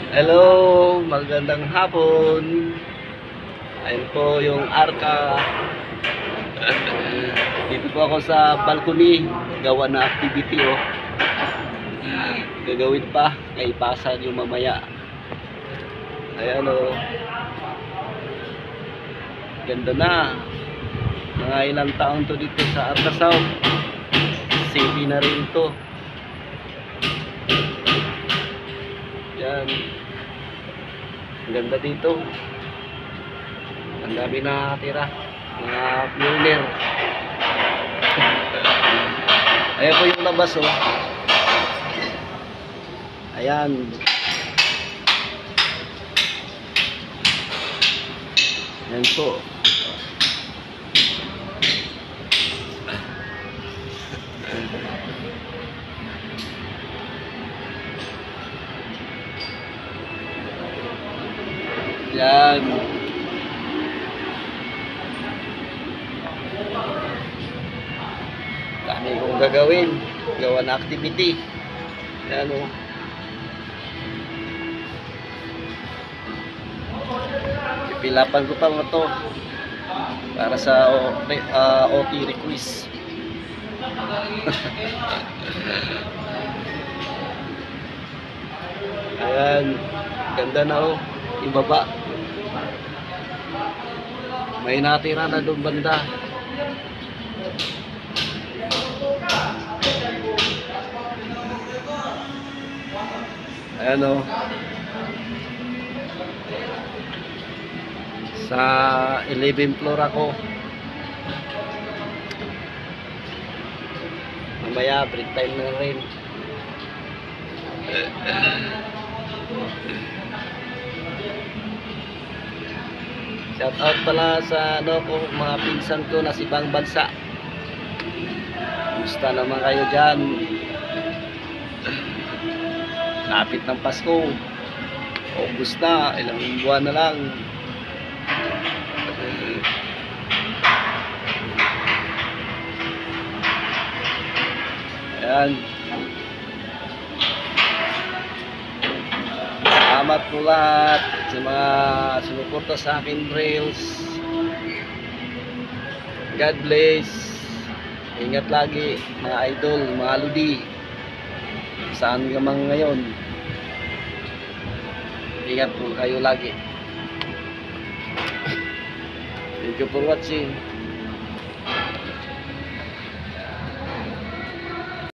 Hello, magandang hapon. Ayun po yung Arca. Dito po ako sa balcony, gawa na activity oh. Gagawin pa, kaipasan yung mamaya. Ayan oh. Ganda na. Mga ilang taon to dito sa Arca South. City na rin to. Yan. Ang ganda dito. Ang dami na tira. Mga pioneer. Ayan po yung labas oh. Ayan. Ayan po. Yan. Dami kong gagawin. Gawa na activity. Yan o. Pipilapan ko pa mo to para sa OT request. Ayan. Ganda na o. Ibaba. May natira na doon banda. Ayan o. Sa 11th floor ako. Mamaya break time na rin. Shout out pala sa mga pinsan ko na sa ibang bansa. Kumusta naman kayo dyan? Lapit ng Pasko. August na, ilang buwan na lang. Ayan. Salamat po lahat sa mga sumuporta sa akin reels. God bless. Ingat lagi mga idol, mga ludi. Saan ka man ngayon. Ingat po kayo lagi. Thank you for watching.